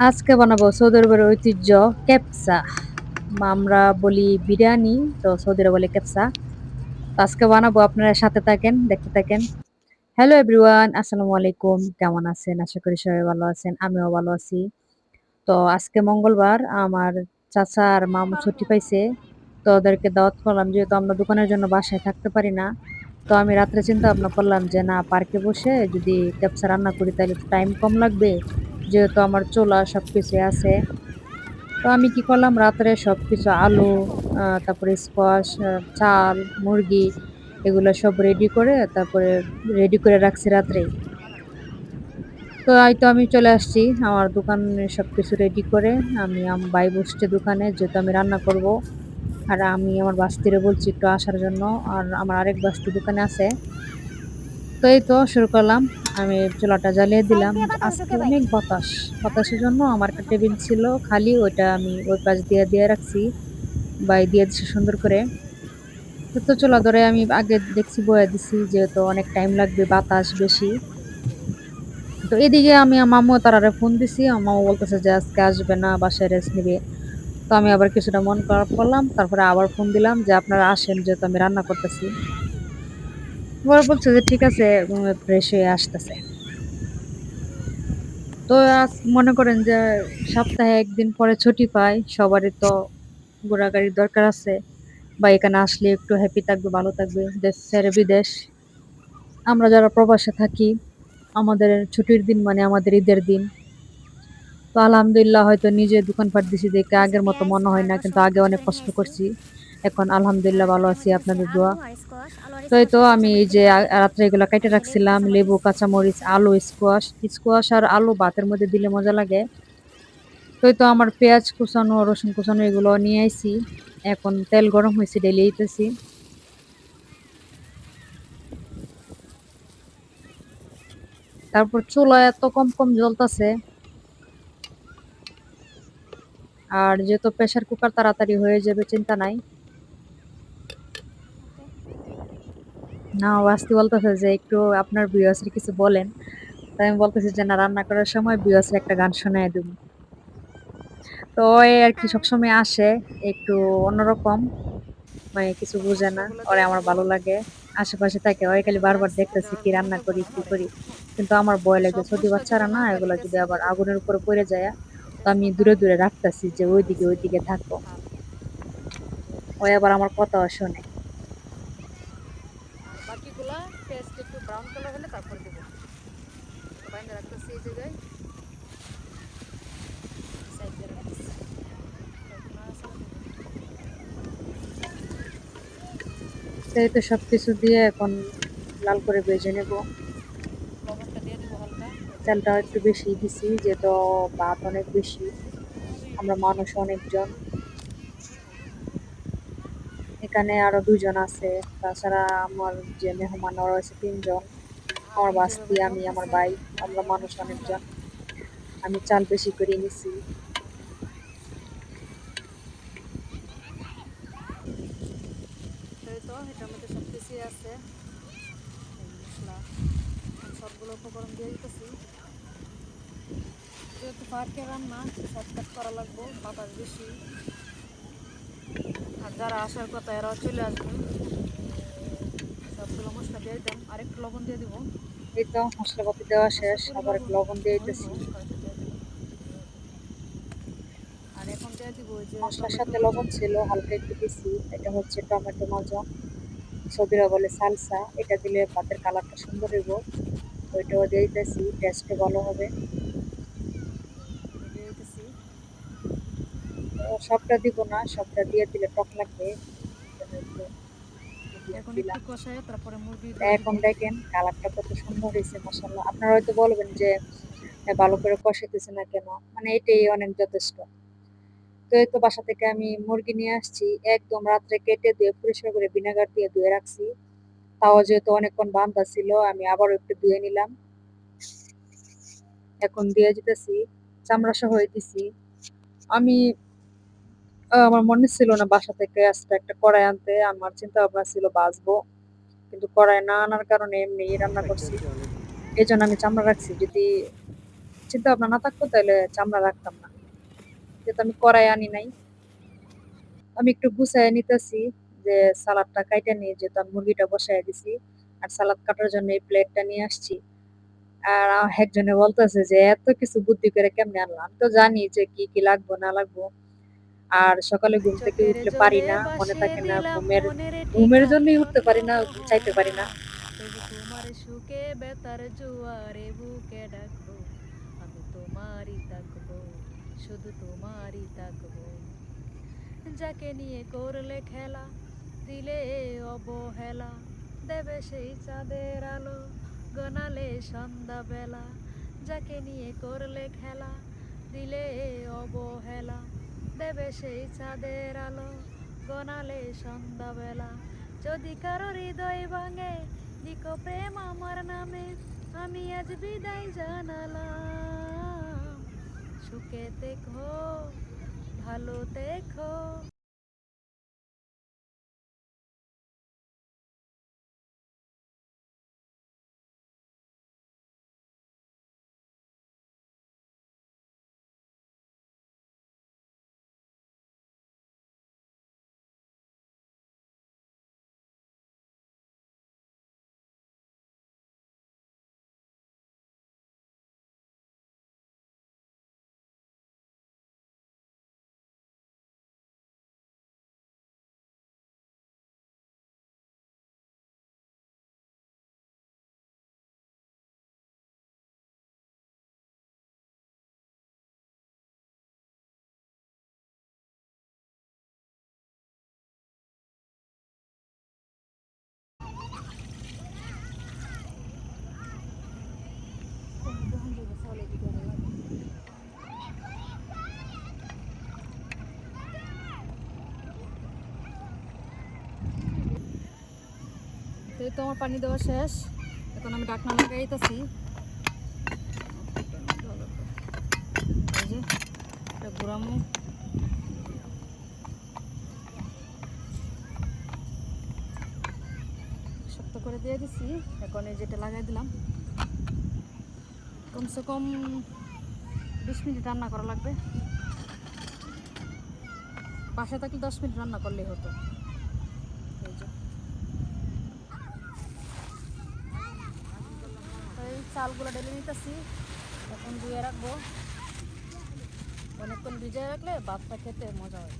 আজকে বানাবো সৌদি আরবের ঐতিহ্য ক্যাপসা। আমরা বলি বিরিয়ানি, তো সৌদিরা বলে ক্যাপসা। তো আজকে বানাবো, আপনারা সাথে থাকেন, দেখতে থাকেন। হ্যালো এভরিওয়ান, আসসালামু আলাইকুম। কেমন আছেন? আশা করি সবাই ভালো আছেন, আমিও ভালো আছি। তো আজকে মঙ্গলবার, আমার চাচা আর মামু ছুটি পাইছে। তো ওদেরকে দাওয়াত করলাম, যেহেতু আমরা দোকানের জন্য বাসায় থাকতে পারি না। তো আমি রাত্রে চিন্তা ভাবনা করলাম যে না, পার্কে বসে যদি ক্যাপসা রান্না করি তাহলে টাইম কম লাগবে, যেহেতু আমার চুলা সবকিছু আছে। তো আমি কি করলাম, রাত্রে সবকিছু আলু, তারপরে স্কোয়াশ, চাল, মুরগি, এগুলো সব রেডি করে রাখছি রাত্রেই। তো এই তো আমি চলে আসছি আমার দোকানে সবকিছু রেডি করে। আমি ভাই বসছে দোকানে, যেহেতু আমি রান্না করব। আর আমি আমার বাস্তিরে বলছি একটু আসার জন্য। আর আমার আরেক বাস্তি দোকানে আছে। তো এই তো শুরু করলাম। আমি চুলাটা জ্বালিয়ে সাইড দিলাম। দিয়ে বাতাস আজকে ঢোকে ভাই। অনেক বাতাস। বাতাসের জন্য আমার একটা টেবিল ছিল খালি, ওইটা আমি ওই পাশ দিয়ে রাখছি। বাই দিয়ে দিছি সুন্দর করে। তো চুলা ধরে আমি আগে দেখছি বয়ে দিছি, যেহেতু অনেক টাইম লাগবে, বাতাস বেশি। তো এদিকে আমি আমার মামু তারারে ফোন দিছি, আমার মামু বলতেছে যে আজকে আসবে না, বাসায় রেস্ট নিবে। তো আমি আবার কিছুটা মন খারাপ করলাম, তারপরে আবার ফোন দিলাম যে আপনারা আসেন, যেহেতু আমি রান্না করতেছি। ওরা বলছে যে ঠিক আছে, ফ্রেশ হয়ে আসতেছে। তো আজ মনে করেন যে সপ্তাহে একদিন পরে ছুটি পাই, সবারই তো ঘোরাঘুরির দরকার আছে, বা এখানে আসলে একটু হ্যাপি থাকবে, ভালো থাকবে। দেশ ছেড়ে বিদেশ, আমরা যারা প্রবাসে থাকি, আমাদের ছুটির দিন মানে আমাদের ঈদের দিন। তো আলহামদুলিল্লাহ, হয়তো নিজে দোকানপাট দিছি দেখে কিছু আগের মতো পেঁয়াজ মনে হয় আর না, কিন্তু রসুন আগে কুচি অনেক করে নিয়ে কষ্ট আসি। করছি। এখন আলহামদুলিল্লাহ আর ভালো এর আছি, মধ্যে দিচ্ছি আপনাদের আলু দোয়া। আর স্কোয়াশ। আলু আর তো এই তো স্কোয়াশটা আমি কাঁচামরিচ এই যে দিয়ে ভাজি করবো। রাত্রে এগুলা কেটে এখানে লেবু রাখছিলাম, লেবু, কাঁচামরিচ কাঁচামরিচ, আছে। আলু, স্কোয়াশ। স্কোয়াশ আর আলু ভাতের মধ্যে দিলে মজা লাগে। তো এই তো আমার পেঁয়াজ কুচানো, রসুন কুচানো এগুলো নিয়ে আইছি। এখন তেল গরম হয়েছে, ঢেলে দিতেছি। তারপর চুলা এত কম কম জ্বলতেছে। আর যেহেতু প্রেসার কুকার তাড়াতাড়ি হয়ে যাবে, চিন্তা নাই। না, ওয়াস্তি বলতেছে যে একটু আপনার ভিউয়ার্স এর কিছু বলেন। তাই আমি বলতেছি যে না, রান্না করার সময় ভিউয়ার্স এর একটা গান শোনায় দেব। তো ওই আর কি সবসময় আসে, একটু অন্যরকম, মানে কিছু বুঝে না। মশলাগুলো ওরে দিয়ে আমার দিব। ভালো লাগে, আশেপাশে থাকে, ওই খালি বারবার রাখছি দেখতেছি কি যাতে রান্না নিচে করি পড়ে না কি পড়ে। করি। কিন্তু আমার ভয় লাগে, সব সর্দি মশলা দিব বাচ্চারা না, না, কয়েকটা এগুলা যদি বেশি আবার দিয়ে দিব। আগুনের উপরে পড়ে যায়। তো আমি তেজপাতা দূরে দূরে রাখতেছি যে আর ওইদিকে হচ্ছে ওইদিকে থাকো। ঝাল। ওই আবার আমার কথাও শোনে। আর বাকিগুলা পেস্ট একটু ব্রাউন কালার হলে তারপর দেবো। বাইন্দা রাখতেছি এই জায়গায়। সাইড দিয়ে রাখতেছি। সেই তো সবকিছু দিয়ে এখন লাল করে ভেজে নেব। লবণটা দিয়ে দিব হালকা। তেলটা একটু বেশি দিছি, যেহেতু ভাত অনেক বেশি, আমরা মানুষ অনেকজন। এখানে আরো দুজন আছে, তাছাড়া আমার যে মেহমান ওরা হচ্ছে তিনজন। আমার আগুন বাস্তি, যেভাবে আমি, আমার জ্বলতেছে ভাই, আমরা তাতে অনেক মানুষ সুন্দর। অনেকজন। আমি চাল বেশি করে নিছি। এই তো এটার মধ্যে সব কিছুই আছে। এই মশলা আমি সবগুলো উপকরণ দিয়ে দিতেছি। যেহেতু পার্কে রান্না, শর্টকাট করা লাগবো, বাতাস বেশি। আর যারা আসার কথা এরাও চলে আসবেন। সবগুলো মশলা দিয়ে দিতাম, আর একটু লবণ দিয়ে দিব। এই তো মশলাপাতি দেওয়া আশা শেষ, করি আবার একটু লবণ লবণ দিয়ে হইব, দিতেছি। হয়তো দিয়ে দিব। আর এখন দিয়ে দিব ওই যে মশলার টমেটো সাথে কুচি। লবণ ছিল, হালকা একটু দিছি। এটা হচ্ছে টমেটো মাজা, সৌদিরা বলে সালসা। এটা দিলে ভাতের কালারটা সুন্দর হইব। ওইটাও দিয়ে দিতেছি, টেস্টও ভালো হবে। দিয়ে দিতেছি। তো সবটা দিব না, সবটা দিয়ে দিলে টক লাগবে, এজন্য একটু মিডিয়াম এখন একটু দিলাম। কষায় তারপরে মুরগি তা দিয়ে দিব। এখন দেখেন কালারটা কত সুন্দর হয়েছে, মাশাআল্লাহ। আপনারা হয়তো বলবেন যে ভালো করে কষাইতেছে না কেন, মানে এটাই অনেক যথেষ্ট। তো এই তো বাসা থেকে আমি মুরগি নিয়ে আসছি, একদম রাত্রে কেটে ধুয়ে পরিষ্কার করে ভিনেগার দিয়ে ধুয়ে রাখছি। তাও যেহেতু অনেকক্ষণ বান্ধা ছিল, আমি আবারও একটু ধুয়ে নিলাম। এখন দিয়ে দিতেছি, চামড়া সহ দিছি। আমি আমার মনে ছিল না বাসা থেকে আজকে একটা কড়াই আনতে, আমার চিন্তা ভাবনা ছিল বাঁচবো, কিন্তু কড়াই না আনার কারণে এমনি রান্না করছি। এই জন্য আমি চামড়া রাখছি, যদি চিন্তা ভাবনা না থাকতো তাহলে চামড়া রাখতাম না, যেহেতু আমি কড়াই আনি নাই। আমি একটু গুছাইয়া নিতেছি যে সালাদটা কাইটা নিয়ে, যেহেতু আমি মুরগিটা বসাইয়া দিছি আর সালাদ কাটার জন্য এই প্লেটটা নিয়ে আসছি। আর একজনে বলতেছে যে এত কিছু বুদ্ধি করে কেমনে আনলাম, আমি তো জানি যে কি কি লাগবো না লাগবো। আর সকালে ঘুম থেকে চোখের উঠলে পারি জলে না, মনে বাসিয়ে থাকে না, দিলাম ঘুমের মনের ঘুমের জন্যই ঠিকানা, উঠতে পারি না, ঘুম চাইতে পারি না। তবু তোমার সুখে বেতার জুয়ারে বুকে ডাকবো, আমি তোমারই থাকবো, শুধু তোমারই থাকবো। যাকে নিয়ে করলে খেলা, দিলে অবহেলা, দেবে সেই চাঁদের আলো, গনালে সন্ধ্যাবেলা। যাকে নিয়ে করলে খেলা, দিলে অবহেলা, দেবে সেই চাঁদের আলো, গনালে সন্ধ্যাবেলা। যদি কারো হৃদয় ভাঙে, লিখো প্রেম আমার নামে, আমি আজ বিদায় জানালাম। সুখে দেখো, ভালো দেখো। তো এই তো আমার পানি দেওয়া শেষ, এখন আমি ঢাকনা লাগাইতেছি। এই যে এটা ঘুরামো, শক্ত করে দিয়ে দিছি। এখন এই যেটা লাগাই দিলাম, কমসে কম 20 মিনিট রান্না করা লাগবে। বাসা থাকলে 10 মিনিট রান্না করলেই হতো। এই যে তো এই চালগুলো ঢেলে নিতেছি, এখন ধুয়ে রাখবো। অনেকক্ষণ ভিজিয়ে রাখলে ভাতটা খেতে মজা হয়।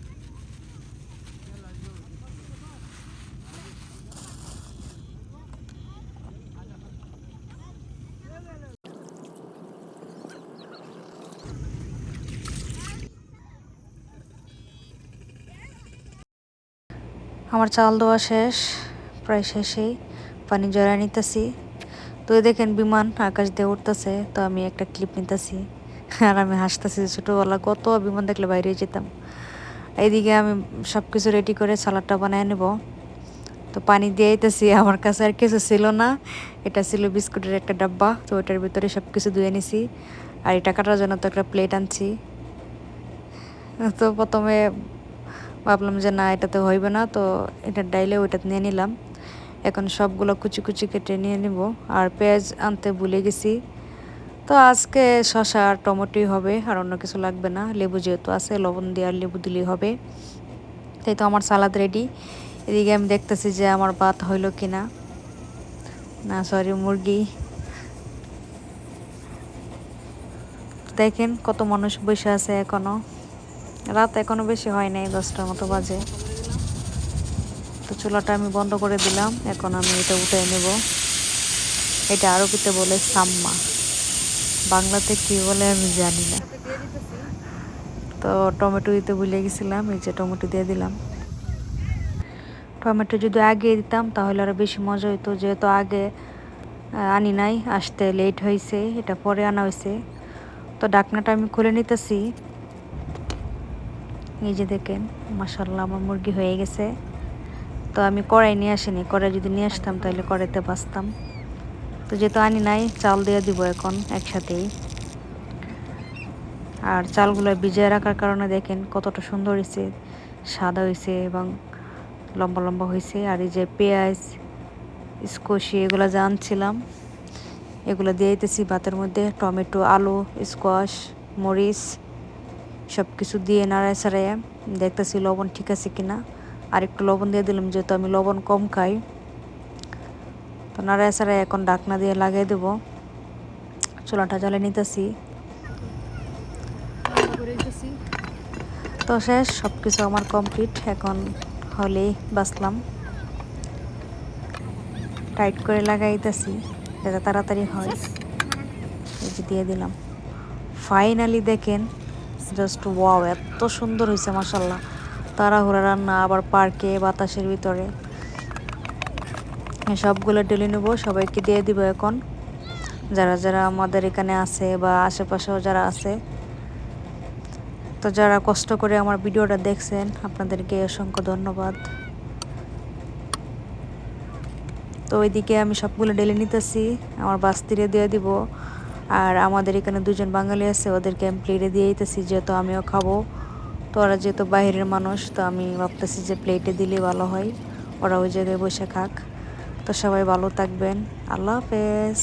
আমার চাল দেওয়া শেষ, প্রায় শেষেই। পানি জড়ায় নিতেছি। তো এই দেখেন বিমান আকাশ দিয়ে উঠতেছে, তো আমি একটা ক্লিপ নিতেছি আর আমি হাসতেছি। ছোটোবেলা কত বিমান দেখলে বাইরে যেতাম। এইদিকে আমি সব কিছু রেডি করে সালাডটা বানায় নেব। তো পানি দিয়ে আইতেছি, আমার কাছে আর কিছু ছিল না, এটা ছিল বিস্কুটের একটা ডাব্বা, তো ওটার ভিতরে সব কিছু ধুয়ে নিছি। আর এটা কাটার জন্য তো একটা প্লেট আনছি। তো প্রথমে ভাবলাম যে না এটাতে হইবে না, তো এটা ডাইলে ওইটা নিয়ে নিলাম। এখন সবগুলো কুচি কুচি কেটে নিয়ে নিব। আর পেঁয়াজ আনতে ভুলে গেছি। তো আজকে শসা আর টমেটোই হবে, আর অন্য কিছু লাগবে না। লেবু যেহেতু আছে, লবণ দিয়ে আর লেবু দিলেই হবে। তাই তো আমার সালাদ রেডি। এদিকে আমি দেখতেছি যে আমার ভাত হইল কিনা। না সরি, মুরগি। দেখেন কত মানুষ বসে আছে এখনো, রাত এখনো বেশি হয় নাই, 10টার মতো বাজে। তো চুলাটা আমি বন্ধ করে দিলাম, এখন আমি এটা উঠে নেব। এটা আরবিতে বলে সাম্মা, বাংলাতে কি বলে আমি জানি না। সাথে দিয়ে দিতেছি। তো টমেটো দিতে ভুলে গেছিলাম, এই যে টমেটো দিয়ে দিলাম। টমেটো যদি আগে দিতাম তাহলে আরও বেশি মজা হইতো, যেহেতু আগে আনি নাই, আসতে লেট হয়েছে, এটা পরে আনা হয়েছে। তো ঢাকনাটা আমি খুলে নিতেছি। এই যে দেখেন, মাশাআল্লাহ আমার মুরগি হয়ে গেছে। তো আমি কড়াই নিয়ে আসিনি, কড়াই যদি নিয়ে আসতাম তাহলে কড়াইতে বাছতাম। তো যেহেতু আনি নাই, চাল দিয়ে দিব এখন একসাথেই। আর চালগুলো ভিজিয়ে রাখার কারণে দেখেন কতটা সুন্দর হয়েছে, সাদা হয়েছে এবং লম্বা লম্বা হয়েছে। আর এই যে পেঁয়াজ, স্কোশি এগুলো যা আনছিলাম, এগুলো দিয়ে দিতেছি ভাতের মধ্যে, টমেটো, আলু, স্কোয়াশ, মরিচ সব কিছু দিয়ে নাড়ায় ছাড়াইয়া দেখতেছি লবণ ঠিক আছে কিনা। আর একটু লবণ দিয়ে দিলাম, যেহেতু আমি লবণ কম খাই। তো নাড়ায় ছাড়াই এখন ঢাকনা দিয়ে লাগিয়ে দেবো। চুলাটা জ্বালিয়ে নিতেছি। রান্না করে দিতেছি। তো শেষ, সব কিছু আমার কমপ্লিট। এখন হলেই বাসলাম, টাইট করে লাগাইতেছি যাতে তাড়াতাড়ি হয়। এই যে দিয়ে দিলাম। ফাইনালি দেখেন, জাস্ট ওয়াও, এত সুন্দর হয়েছে মাশাল্লাহ। তাড়াহুড়া রান্না, আবার পার্কে বাতাসের ভিতরে। সবগুলো ঢেলে নেব, সবাইকে দিয়ে দিব এখন, যারা যারা আমাদের এখানে আছে বা আশেপাশেও যারা আছে। তো যারা কষ্ট করে আমার ভিডিওটা দেখছেন, আপনাদেরকে অসংখ্য ধন্যবাদ। তো ওইদিকে আমি সবগুলো ঢেলে নিতেছি, আমার বাস্তিরে দিয়ে দিব। আর আমাদের এখানে দুজন বাঙালি আছে, ওদেরকে আমি প্লেটে দিয়ে দিতেছি, যেহেতু আমিও খাবো। তো ওরা যেহেতু বাইরের মানুষ, তো আমি ভাবতেছি যে প্লেটে দিলে ভালো হয়, ওরা ওই জায়গায় বসে খাক। তো সবাই ভালো থাকবেন, আল্লাহ হাফেজ।